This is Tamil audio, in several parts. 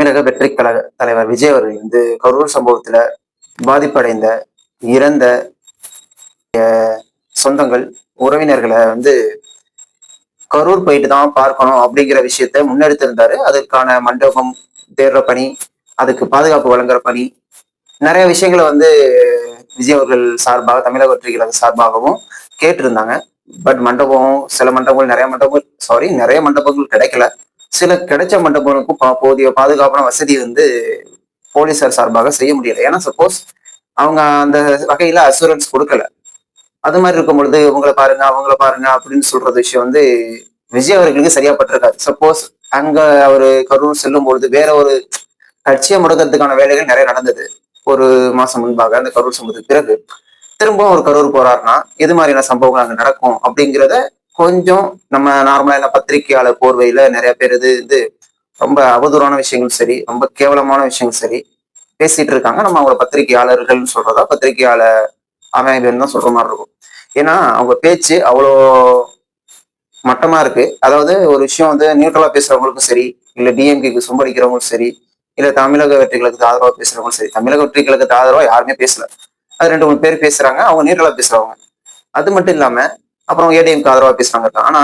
தமிழக வெற்றிக் கழக தலைவர் விஜய் அவர்கள் கரூர் சம்பவத்துல பாதிப்படைந்த இறந்த சொந்தங்கள் உறவினர்களை கரூர் போயிட்டு தான் பார்க்கணும் அப்படிங்கிற விஷயத்த முன்னெடுத்திருந்தாரு. அதற்கான மண்டபம் தேடுற பணி, அதுக்கு பாதுகாப்பு வழங்குற பணி, நிறைய விஷயங்களை விஜய் அவர்கள் சார்பாக தமிழக வெற்றி கழக சார்பாகவும் கேட்டிருந்தாங்க. பட் மண்டபம் சில மண்டபங்கள் நிறைய மண்டபங்கள் கிடைக்கல. சில கிடைச்ச மண்டபங்களுக்கும் போதிய பாதுகாப்பான வசதி போலீசார் சார்பாக செய்ய முடியல. ஏன்னா சப்போஸ் அவங்க அந்த வகையில அசூரன்ஸ் கொடுக்கல. அது மாதிரி இருக்கும் பொழுது இவங்களை பாருங்க அவங்கள பாருங்க அப்படின்னு சொல்றது விஷயம் விஜய் அவர்களுக்கு சரியா பட்டிருக்காது. சப்போஸ் அங்க அவரு கரூர் செல்லும் பொழுது வேற ஒரு கட்சியை முடக்கிறதுக்கான வேலைகள் நிறைய நடந்தது. ஒரு மாசம் முன்பாக அந்த கரூர் சம்பவத்துக்கு பிறகு திரும்பவும் ஒரு கரூர் போறாருன்னா எது மாதிரியான சம்பவங்கள் அங்க நடக்கும் அப்படிங்கிறத கொஞ்சம் நம்ம நார்மலா பத்திரிகையாளர் போர்வையில நிறைய பேர் ரொம்ப அவதூறான விஷயங்கள் சரி, ரொம்ப கேவலமான விஷயங்கள் சரி பேசிட்டு இருக்காங்க. நம்ம அவங்க பத்திரிகையாளர்கள் சொல்றதா பத்திரிகையாளர் அமைப்புன்னு தான் சொல்ற மாதிரி இருக்கும். ஏன்னா அவங்க பேச்சு அவ்வளோ மட்டமா இருக்கு. அதாவது ஒரு விஷயம் நியூட்ரலா பேசுறவங்களுக்கும் சரி, இல்ல டிஎம்கேக்கு சொம்படிக்கிறவங்களும் சரி, இல்ல தமிழக வெற்றிகளுக்கு ஆதரவா பேசுறவங்களும் சரி. தமிழக வெற்றிகளுக்கு ஆதரவா யாருமே பேசல. அது 2-3 பேர் பேசுறாங்க, அவங்க நியூட்ரலா பேசுறவங்க. அது மட்டும் இல்லாம அப்புறம் ஏடிஎம்க்கு ஆதரவா பேசுறாங்க. ஆனா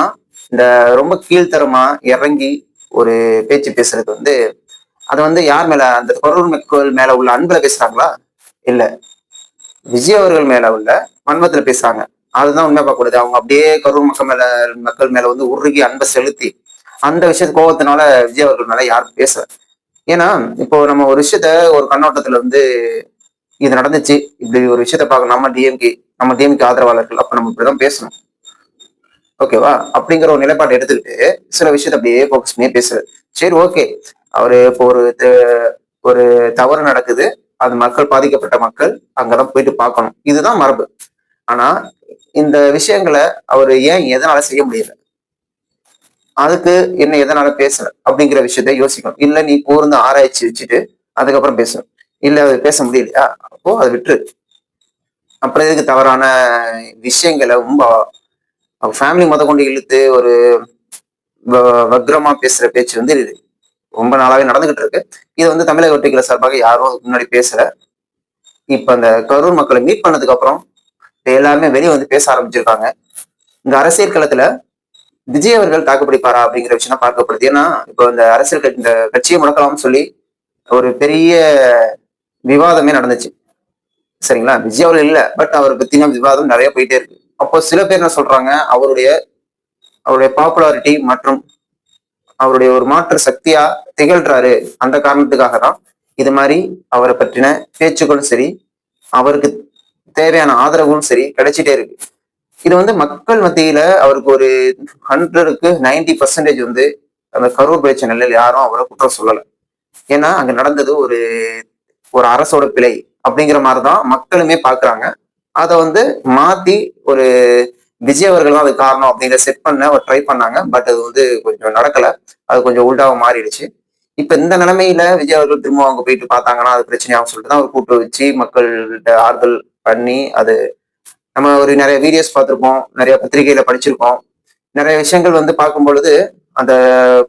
இந்த ரொம்ப கீழ்த்தரமா இறங்கி ஒரு பேச்சு பேசுறது அது யார் மேல, அந்த கரூர் மக்கள் மேல உள்ள அன்புல பேசுறாங்களா? இல்ல, விஜய் அவர்கள் மேல உள்ள வன்மத்துல பேசுறாங்க. அதுதான் உண்மை பார்க்கக்கூடாது. அவங்க அப்படியே கரூர் மக்கள் மேல உருகி அன்பை செலுத்தி அந்த விஷயத்து கோபத்தினால விஜய் அவர்கள் மேல யாரும் பேசல. ஏன்னா இப்போ நம்ம ஒரு விஷயத்த ஒரு கண்ணோட்டத்துல இது நடந்துச்சு, இப்படி ஒரு விஷயத்த பார்க்கணும், நம்ம டிஎம்கே ஆதரவாளர்கள், அப்ப நம்ம இப்படிதான் பேசணும், ஓகேவா அப்படிங்கிற ஒரு நிலைப்பாட்டை எடுத்துக்கிட்டு சில விஷயத்த அப்படியே போக்கஸ் பண்ணி பேசுறது. சரி, ஓகே, அவரு இப்போ ஒரு தவறு நடக்குது, அது மக்கள், பாதிக்கப்பட்ட மக்கள் அங்கதான் போயிட்டு பார்க்கணும், இதுதான் மரபு. ஆனா இந்த விஷயங்களை அவரு ஏன் எதனால செய்ய முடியல, அதுக்கு என்ன எதனால பேசல அப்படிங்கிற விஷயத்த யோசிக்கணும். இல்ல நீ கூர்ந்து ஆராய்ச்சி வச்சுட்டு அதுக்கப்புறம் பேசணும். இல்ல அது பேச முடியலையா, அப்போ அதை விட்டுரு. அப்புறம் எதுக்கு தவறான விஷயங்களை ரொம்ப ஃபேமிலி கொண்டு இழுத்து ஒரு வக்ரமா பேசுற பேச்சு ரொம்ப நாளாவே நடந்துகிட்டு இருக்கு. இது தமிழக வெற்றிகளை சார்பாக யாரும் முன்னாடி பேசல. இப்ப அந்த கரூர் மக்களை மீட் பண்ணதுக்கு அப்புறம் எல்லாருமே வெளியே பேச ஆரம்பிச்சிருக்காங்க. இந்த அரசியல் களத்துல விஜய் அவர்கள் தாக்குப்பிடிப்பாரா அப்படிங்கிற விஷயம் தான் பார்க்கப்படுது. ஏன்னா இப்போ இந்த இந்த கட்சியை முடக்கலாம்னு சொல்லி ஒரு பெரிய விவாதமே நடந்துச்சு, சரிங்களா? விஜய் அவர்கள் இல்ல, பட் அவரை பத்தின விவாதம் நிறைய போயிட்டே இருக்கு. அப்போ சில பேர் என்ன சொல்றாங்க, அவருடைய பாப்புலாரிட்டி மற்றும் அவருடைய ஒரு மாற்று சக்தியா திகழ்றாரு, அந்த காரணத்துக்காக தான் இது மாதிரி அவரை பற்றின பேச்சுக்களும் சரி, அவருக்கு தேவையான ஆதரவும் சரி கிடைச்சிட்டே இருக்கு. இது மக்கள் மத்தியில அவருக்கு ஒரு 100க்கு 90% அந்த கரூர் பிரச்சனையில் யாரும் அவரை குற்றம் சொல்லல. ஏன்னா அங்க நடந்தது ஒரு அரசோட பிழை அப்படிங்கிற மாதிரிதான் மக்களுமே பாக்குறாங்க. அதை மாத்தி ஒரு விஜய் அவர்கள் தான் அது காரணம் அப்படிங்கிற செட் பண்ண ஒரு ட்ரை பண்ணாங்க. பட் அது கொஞ்சம் நடக்கல, அது கொஞ்சம் உல்டாவா மாறிடுச்சு. இப்ப இந்த நிலைமையில விஜய் அவர்கள் திரும்ப அவங்க போயிட்டு பார்த்தாங்கன்னா அது பிரச்சனையாகும் சொல்லிட்டு தான் அவர் கூட்டு வச்சு மக்கள்கிட்ட ஆறுதல் பண்ணி, அது நம்ம நிறைய வீடியோஸ் பார்த்திருப்போம், நிறைய பத்திரிகையில படிச்சிருக்கோம். நிறைய விஷயங்கள் பார்க்கும் பொழுது அந்த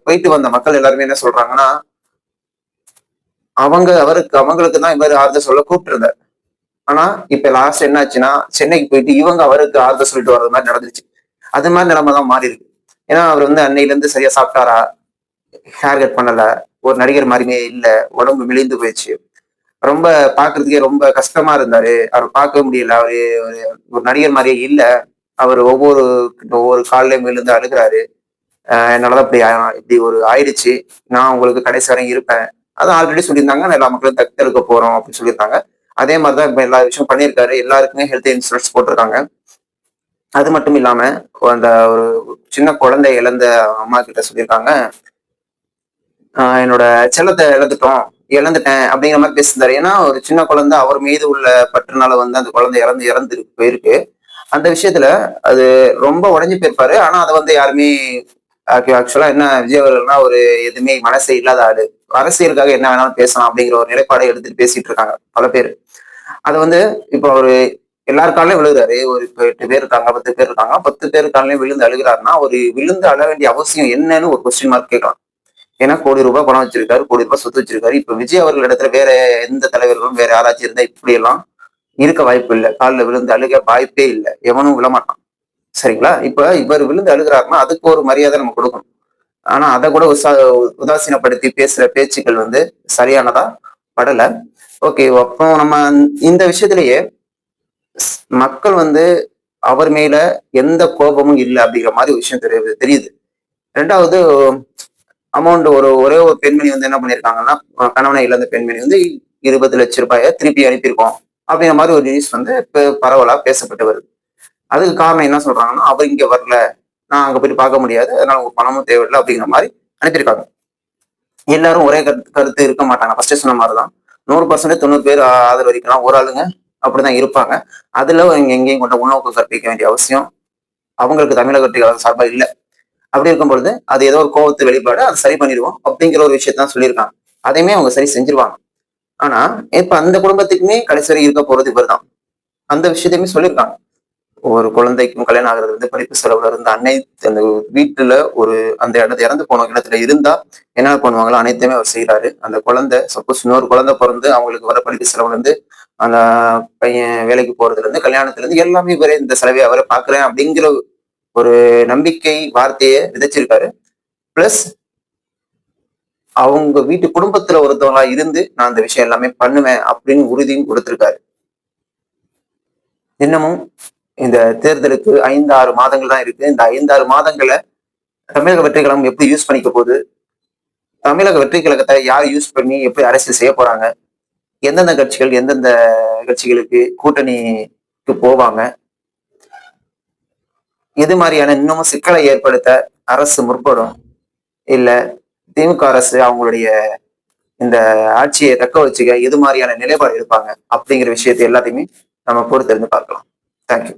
போயிட்டு வந்த மக்கள் எல்லாருமே என்ன சொல்றாங்கன்னா, அவங்களுக்கு தான் இவர் ஆறுதல் சொல்ல கூப்பிட்டு இருந்தார். ஆனா இப்ப லாஸ்ட் என்ன ஆச்சுன்னா, சென்னைக்கு போயிட்டு இவங்க அவருக்கு ஆறுதல் சொல்லிட்டு வர்றது மாதிரி நடந்துச்சு. அது மாதிரி நிலைமை தான் மாறி இருக்கு. ஏன்னா அவர் அன்னையில இருந்து சரியா சாப்பிட்டாரா, ஹேர் கட் பண்ணல, ஒரு நடிகர் மாதிரியே இல்ல, உடம்பு மெலிந்து போயிடுச்சு, ரொம்ப பாக்குறதுக்கே ரொம்ப கஷ்டமா இருந்தாரு, அவர் பார்க்க முடியல, அவரு ஒரு நடிகர் மாதிரியே இல்ல, அவர் ஒவ்வொரு காலையும் விழுந்து அழுகிறாரு, என்னாலதான் இப்படி ஒரு ஆயிடுச்சு, நான் உங்களுக்கு கடைசி வரை இருப்பேன், அதான் ஆல்ரெடி சொல்லியிருந்தாங்க, எல்லா மக்களும் தத்தெடுக்க போறோம் அப்படின்னு சொல்லியிருந்தாங்க. அதே மாதிரிதான் இப்ப எல்லா விஷயம் பண்ணியிருக்காரு. எல்லாருக்குமே ஹெல்த் இன்சூரன்ஸ் போட்டிருக்காங்க. அது மட்டும் இல்லாம அந்த ஒரு சின்ன குழந்தை இழந்த அம்மா கிட்ட சொல்லியிருக்காங்க, என்னோட செல்லத்தை இழந்துட்டேன் அப்படிங்கிற மாதிரி பேசியிருந்தாரு. ஏன்னா ஒரு சின்ன குழந்தை அவர் மீது உள்ள பற்றுனால அந்த குழந்தை இறந்து போயிருக்கு. அந்த விஷயத்துல அது ரொம்ப உடஞ்சு போயிருப்பாரு. ஆனா அதை யாருமே ஆக்சுவலா என்ன, விஜய் அவர்கள்னா ஒரு எதுவுமே மனசே இல்லாத ஆளு, அரசியலுக்காக என்ன வேணாலும் பேசலாம் அப்படிங்கிற ஒரு நிலைப்பாடை எடுத்துட்டு பேசிட்டு இருக்காங்க பல பேர். அது இப்போ அவரு எல்லார் காலையும் விழுகிறாரு. ஒரு 8 பேர் இருக்காங்க, 10 பேர் இருக்காங்க, 10 பேர் காலையும் விழுந்து அழுகிறாருன்னா ஒரு விழுந்து அழ வேண்டிய அவசியம் என்னன்னு ஒரு கொஸ்டின் மார்க் கேட்கலாம். ஏன்னா கோடி ரூபாய் பணம் வச்சிருக்காரு, கோடி ரூபாய் சொத்து வச்சிருக்காரு. இப்ப விஜய் அவர்கள் இடத்துல வேற எந்த தலைவர்களும் வேற யாராச்சும் இருந்தா இப்படி எல்லாம் இருக்க வாய்ப்பு இல்லை. காலில் விழுந்து அழுக வாய்ப்பே இல்லை. எவனும் விழமாட்டான். சரிங்களா? இப்ப இவர் விழுந்து அழுகிறாருன்னா அதுக்கு ஒரு மரியாதை நம்ம கொடுக்கணும். ஆனா அதை கூட உதாசீனப்படுத்தி பேசுற பேச்சுக்கள் வந்து சரியானதா படல. ஓகே, அப்போ நம்ம இந்த விஷயத்திலேயே மக்கள் வந்து அவர் மேல எந்த கோபமும் இல்லை அப்படிங்கிற மாதிரி ஒரு விஷயம் தெரியுது. ரெண்டாவது, அமௌண்ட் ஒரே ஒரு பெண்மணி வந்து என்ன பண்ணிருக்காங்கன்னா, கணவனை இழந்த பெண்மணி வந்து 20 லட்சம் ரூபாயை திருப்பி அனுப்பியிருக்கோம் அப்படிங்கிற மாதிரி ஒரு நியூஸ் வந்து இப்ப பரவலா பேசப்பட்டு வருது. அதுக்கு காரணம் என்ன சொல்றாங்கன்னா, அவர் இங்க வரல, நான் அங்க போயிட்டு பார்க்க முடியாது, அதனால உங்க பணமும் தேவையில்லை அப்படிங்கிற மாதிரி அனுப்பியிருக்காங்க. எல்லாரும் ஒரே கருத்து இருக்க மாட்டாங்க. ஃபர்ஸ்டே சொன்ன மாதிரிதான் 100% 90 பேர் ஆதரவளிக்கலாம். ஒரு ஆளுங்க அப்படிதான் இருப்பாங்க. அதுல எங்கேயும் கொண்ட உள்நோக்கம் கற்பிக்க வேண்டிய அவசியம் அவங்களுக்கு தமிழக வெற்றி கழகம் சார்பா இல்லை. அப்படி இருக்கும் பொழுது அது ஏதோ ஒரு கோபத்து வெளிப்பாடு, அதை சரி பண்ணிடுவோம் அப்படிங்கிற ஒரு விஷயத்தான் சொல்லியிருக்காங்க. அதையுமே அவங்க சரி செஞ்சிருவாங்க. ஆனா இப்ப அந்த குடும்பத்துக்குமே கடைசி வரை இருக்க போறது இவர் தான். அந்த விஷயத்தையுமே சொல்லியிருக்காங்க. ஒரு குழந்தைக்கும் கல்யாணம் ஆகுறது வந்து படிப்பு செலவுல இருந்து அன்னை அந்த வீட்டுல ஒரு அந்த இடத்துல இறந்து போன இடத்துல இருந்தா என்ன பண்ணுவாங்களோ அனைத்துமே அவர் செய்யறாரு. அந்த குழந்தை சப்போஸ் இன்னொரு குழந்தை பிறந்து அவங்களுக்கு வர படிப்பு செலவுல இருந்து அந்த பையன் வேலைக்கு போறதுல இருந்து கல்யாணத்துல இருந்து எல்லாமே இவரே இந்த செலவை அவரை பாக்குறேன் அப்படிங்கிற ஒரு நம்பிக்கை வார்த்தையை விதைச்சிருக்காரு. பிளஸ் அவங்க வீட்டு குடும்பத்துல ஒருத்தவங்களா இருந்து நான் அந்த விஷயம் எல்லாமே பண்ணுவேன் அப்படின்னு உறுதியும் கொடுத்திருக்காரு. இன்னமும் இந்த தேர்தலுக்கு 5-6 மாதங்கள் தான் இருக்கு. இந்த 5-6 மாதங்களை தமிழக வெற்றி கழகம் எப்படி யூஸ் பண்ணிக்க போகுது, தமிழக வெற்றி கழகத்தை யார் யூஸ் பண்ணி எப்படி அரசியல் செய்ய போறாங்க, எந்தெந்த கட்சிகள் எந்தெந்த கட்சிகளுக்கு கூட்டணிக்கு போவாங்க, எது மாதிரியான இன்னமும் சிக்கலை ஏற்படுத்த அரசு முற்படும், இல்ல திமுக அரசு அவங்களுடைய இந்த ஆட்சியை தக்க வச்சுக்க எது மாதிரியான நிலைப்பாடு எடுப்பாங்க அப்படிங்கிற விஷயத்தை எல்லாத்தையுமே நம்ம பொறுத்திருந்து பார்க்கலாம். தேங்க்யூ.